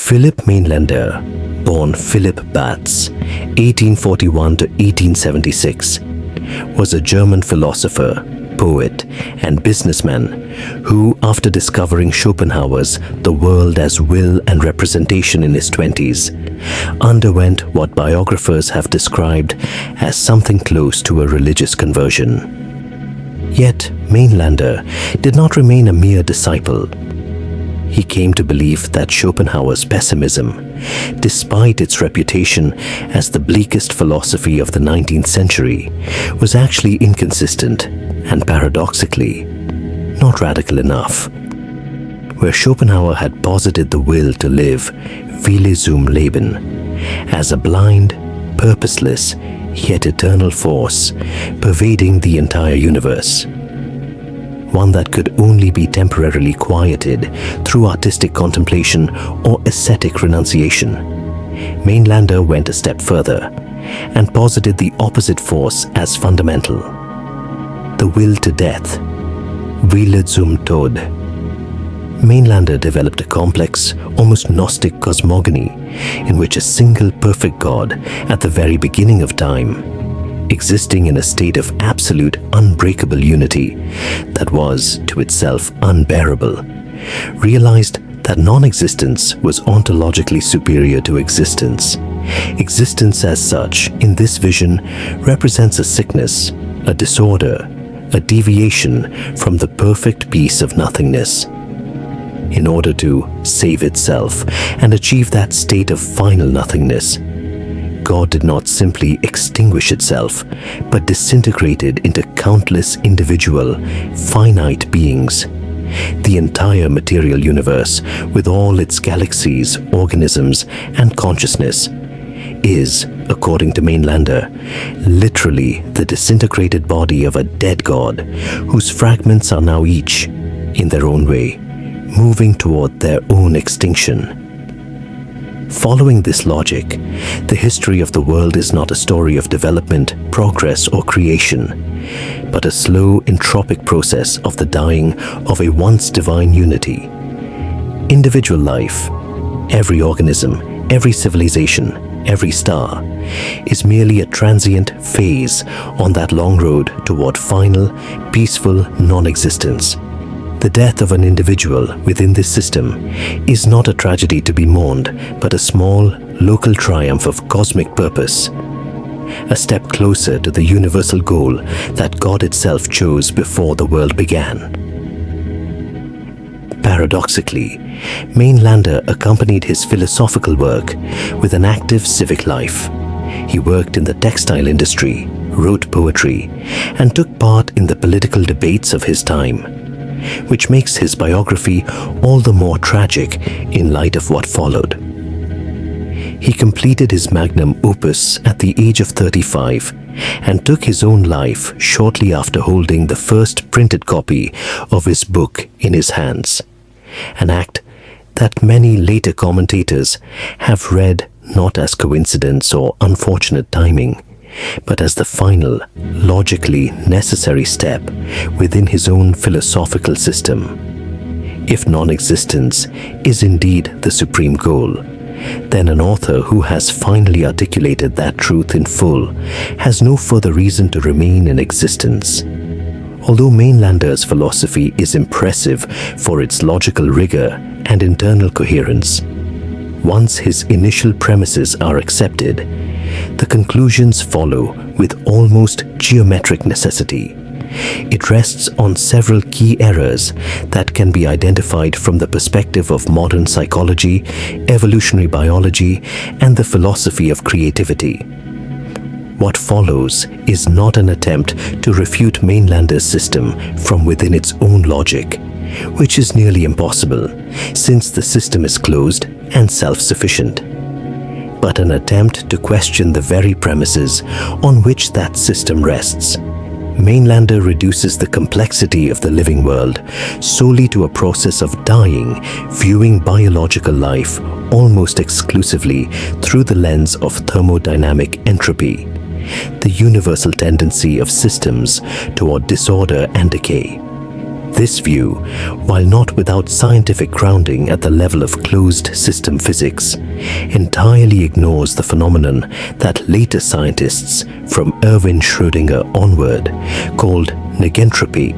Philipp Mainländer, born Philipp Batz, 1841 to 1876, was a German philosopher, poet, and businessman who, after discovering Schopenhauer's The World as Will and Representation in his 20s, underwent what biographers have described as something close to a religious conversion. Yet, Mainländer did not remain a mere disciple. He came to believe that Schopenhauer's pessimism, despite its reputation as the bleakest philosophy of the 19th century, was actually inconsistent and paradoxically not radical enough. Where Schopenhauer had posited the will to live, Wille zum Leben, as a blind, purposeless, yet eternal force pervading the entire universe, one that could only be temporarily quieted through artistic contemplation or ascetic renunciation, Mainländer went a step further and posited the opposite force as fundamental: the will to death, Wille zum Tod. Mainländer developed a complex, almost Gnostic cosmogony in which a single perfect God at the very beginning of time, existing in a state of absolute unbreakable unity that was, to itself, unbearable, realized that non-existence was ontologically superior to existence. Existence as such, in this vision, represents a sickness, a disorder, a deviation from the perfect peace of nothingness. In order to save itself and achieve that state of final nothingness, God did not simply extinguish itself, but disintegrated into countless individual, finite beings. The entire material universe, with all its galaxies, organisms, and consciousness, is, according to Mainländer, literally the disintegrated body of a dead God, whose fragments are now each, in their own way, moving toward their own extinction. Following this logic, the history of the world is not a story of development, progress, or creation, but a slow, entropic process of the dying of a once divine unity. Individual life, every organism, every civilization, every star, is merely a transient phase on that long road toward final, peaceful non-existence. The death of an individual within this system is not a tragedy to be mourned, but a small, local triumph of cosmic purpose, a step closer to the universal goal that God itself chose before the world began. Paradoxically, Mainländer accompanied his philosophical work with an active civic life. He worked in the textile industry, wrote poetry, and took part in the political debates of his time, which makes his biography all the more tragic in light of what followed. He completed his magnum opus at the age of 35 and took his own life shortly after holding the first printed copy of his book in his hands, an act that many later commentators have read not as coincidence or unfortunate timing, but as the final, logically necessary step within his own philosophical system. If non-existence is indeed the supreme goal, then an author who has finally articulated that truth in full has no further reason to remain in existence. Although Mainländer's philosophy is impressive for its logical rigor and internal coherence, once his initial premises are accepted, the conclusions follow with almost geometric necessity. It rests on several key errors that can be identified from the perspective of modern psychology, evolutionary biology, and the philosophy of creativity. What follows is not an attempt to refute Mainländer's system from within its own logic, which is nearly impossible, since the system is closed and self-sufficient, but an attempt to question the very premises on which that system rests. Mainländer reduces the complexity of the living world solely to a process of dying, viewing biological life almost exclusively through the lens of thermodynamic entropy, the universal tendency of systems toward disorder and decay. This view, while not without scientific grounding at the level of closed system physics, entirely ignores the phenomenon that later scientists, from Erwin Schrödinger onward, called negentropy,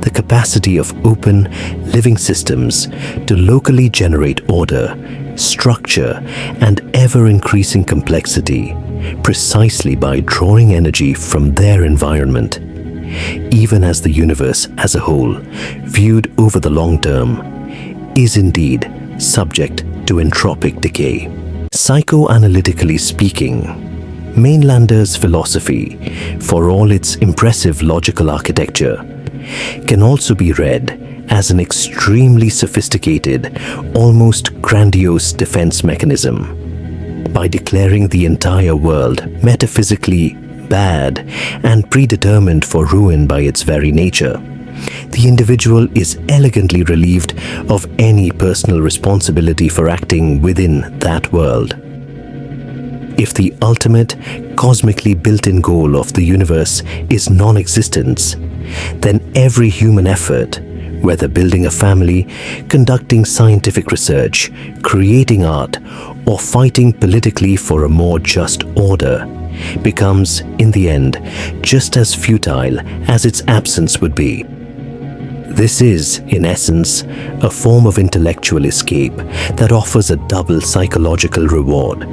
the capacity of open, living systems to locally generate order, structure, and ever-increasing complexity precisely by drawing energy from their environment, even as the universe as a whole, viewed over the long term, is indeed subject to entropic decay. Psychoanalytically speaking, Mainländer's philosophy, for all its impressive logical architecture, can also be read as an extremely sophisticated, almost grandiose defense mechanism. By declaring the entire world metaphysically bad and predetermined for ruin by its very nature, the individual is elegantly relieved of any personal responsibility for acting within that world. If the ultimate, cosmically built-in goal of the universe is non-existence, then every human effort, whether building a family, conducting scientific research, creating art, or fighting politically for a more just order, becomes, in the end, just as futile as its absence would be. This is, in essence, a form of intellectual escape that offers a double psychological reward.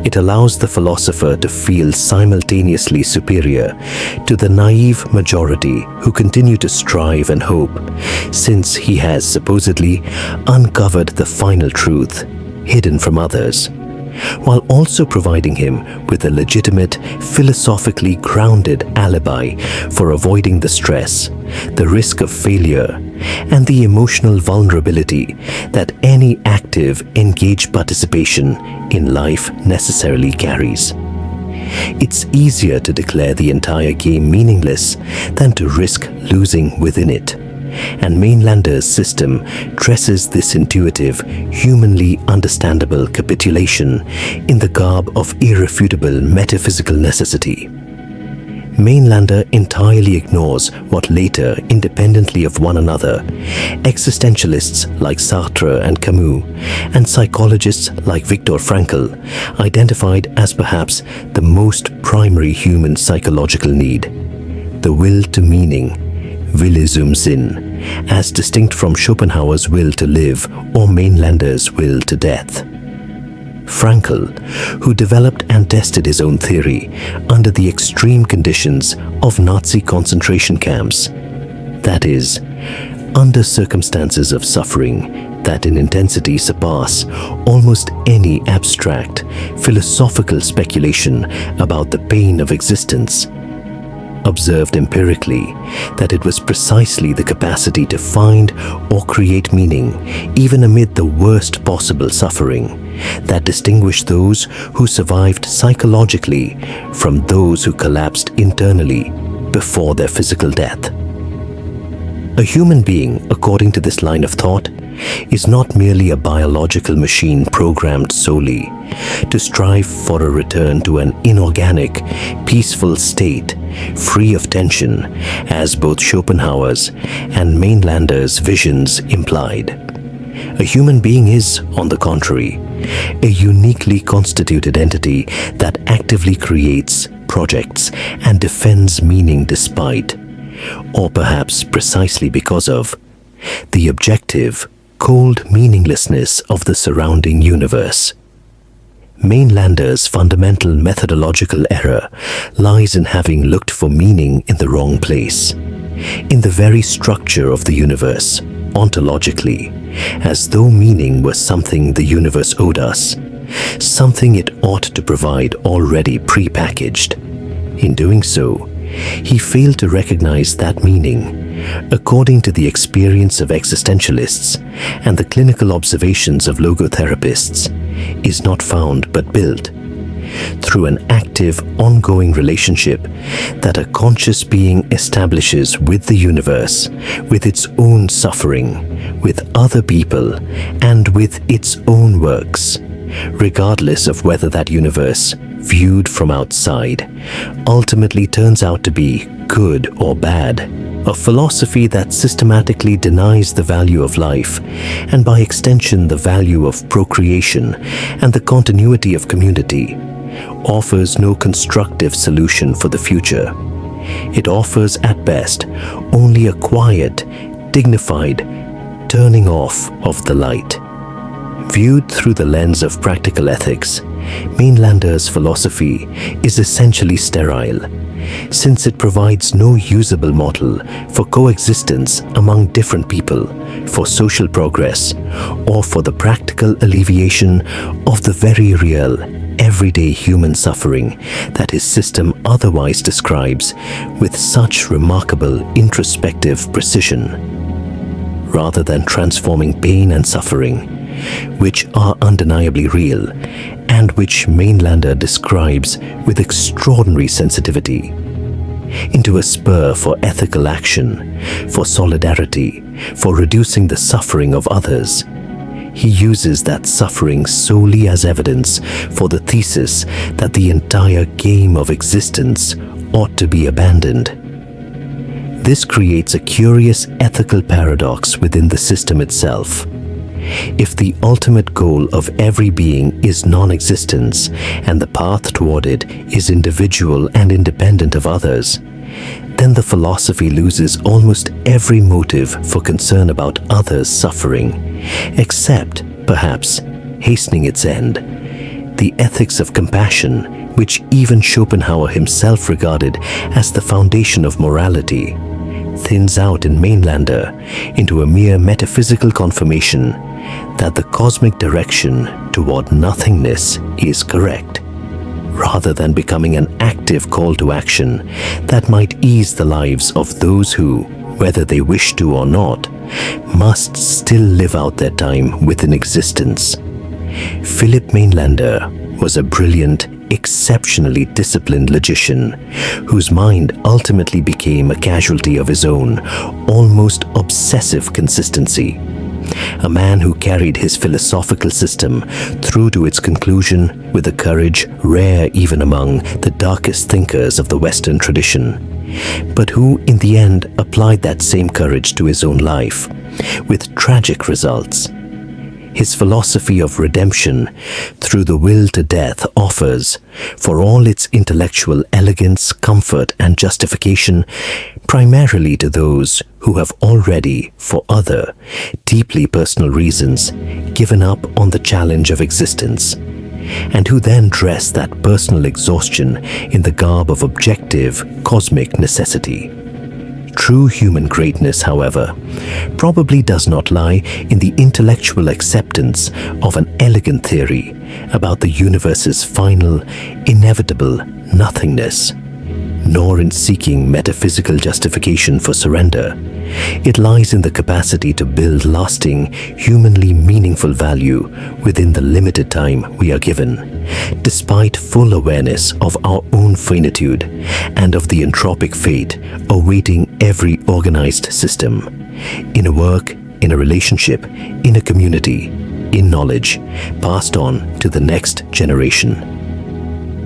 It allows the philosopher to feel simultaneously superior to the naive majority who continue to strive and hope, since he has supposedly uncovered the final truth, hidden from others, while also providing him with a legitimate, philosophically grounded alibi for avoiding the stress, the risk of failure, and the emotional vulnerability that any active, engaged participation in life necessarily carries. It's easier to declare the entire game meaningless than to risk losing within it. And Mainländer's system dresses this intuitive, humanly understandable capitulation in the garb of irrefutable metaphysical necessity. Mainländer entirely ignores what later, independently of one another, existentialists like Sartre and Camus, and psychologists like Viktor Frankl identified as perhaps the most primary human psychological need: the will to meaning, Wille zum Sinn, as distinct from Schopenhauer's will to live or Mainländer's will to death. Frankl, who developed and tested his own theory under the extreme conditions of Nazi concentration camps, that is, under circumstances of suffering that in intensity surpass almost any abstract, philosophical speculation about the pain of existence, observed empirically that it was precisely the capacity to find or create meaning, even amid the worst possible suffering, that distinguished those who survived psychologically from those who collapsed internally before their physical death. A human being, according to this line of thought, is not merely a biological machine programmed solely to strive for a return to an inorganic, peaceful state, free of tension, as both Schopenhauer's and Mainländer's visions implied. A human being is, on the contrary, a uniquely constituted entity that actively creates, projects, and defends meaning despite, or perhaps precisely because of, the objective, cold meaninglessness of the surrounding universe. Mainländer's fundamental methodological error lies in having looked for meaning in the wrong place, in the very structure of the universe, ontologically, as though meaning was something the universe owed us, something it ought to provide already pre-packaged. In doing so, he failed to recognize that meaning, according to the experience of existentialists and the clinical observations of logotherapists, is not found but built through an active, ongoing relationship that a conscious being establishes with the universe, with its own suffering, with other people, and with its own works, regardless of whether that universe, viewed from outside, ultimately turns out to be good or bad. a philosophy that systematically denies the value of life, and by extension the value of procreation and the continuity of community, offers no constructive solution for the future. It offers at best only a quiet, dignified turning off of the light. Viewed through the lens of practical ethics, Mainländer's philosophy is essentially sterile, since it provides no usable model for coexistence among different people, for social progress, or for the practical alleviation of the very real, everyday human suffering that his system otherwise describes with such remarkable introspective precision. Rather than transforming pain and suffering, which are undeniably real, and which Mainländer describes with extraordinary sensitivity, into a spur for ethical action, for solidarity, for reducing the suffering of others, he uses that suffering solely as evidence for the thesis that the entire game of existence ought to be abandoned. This creates a curious ethical paradox within the system itself. If the ultimate goal of every being is non-existence and the path toward it is individual and independent of others, then the philosophy loses almost every motive for concern about others' suffering, except, perhaps, hastening its end. The ethics of compassion, which even Schopenhauer himself regarded as the foundation of morality, thins out in Mainländer into a mere metaphysical confirmation that the cosmic direction toward nothingness is correct, rather than becoming an active call to action that might ease the lives of those who, whether they wish to or not, must still live out their time within existence. Philipp Mainländer was a brilliant, exceptionally disciplined logician whose mind ultimately became a casualty of his own, almost obsessive consistency. A man who carried his philosophical system through to its conclusion with a courage rare even among the darkest thinkers of the Western tradition, but who in the end applied that same courage to his own life, with tragic results. His philosophy of redemption through the will to death offers, for all its intellectual elegance, comfort, and justification, primarily to those who have already, for other, deeply personal reasons, given up on the challenge of existence, and who then dress that personal exhaustion in the garb of objective, cosmic necessity. True human greatness, however, probably does not lie in the intellectual acceptance of an elegant theory about the universe's final, inevitable nothingness, nor in seeking metaphysical justification for surrender. It lies in the capacity to build lasting, humanly meaningful value within the limited time we are given, despite full awareness of our own finitude and of the entropic fate awaiting every organized system, in a work, in a relationship, in a community, in knowledge, passed on to the next generation.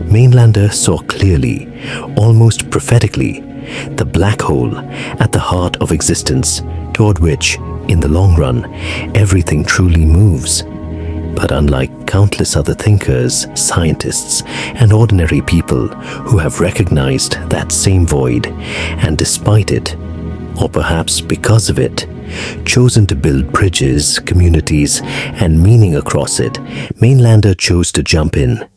Mainländer saw clearly, almost prophetically, the black hole at the heart of existence toward which, in the long run, everything truly moves. But unlike countless other thinkers, scientists, and ordinary people who have recognized that same void, and despite it, or perhaps because of it, chosen to build bridges, communities, and meaning across it, Mainländer chose to jump in,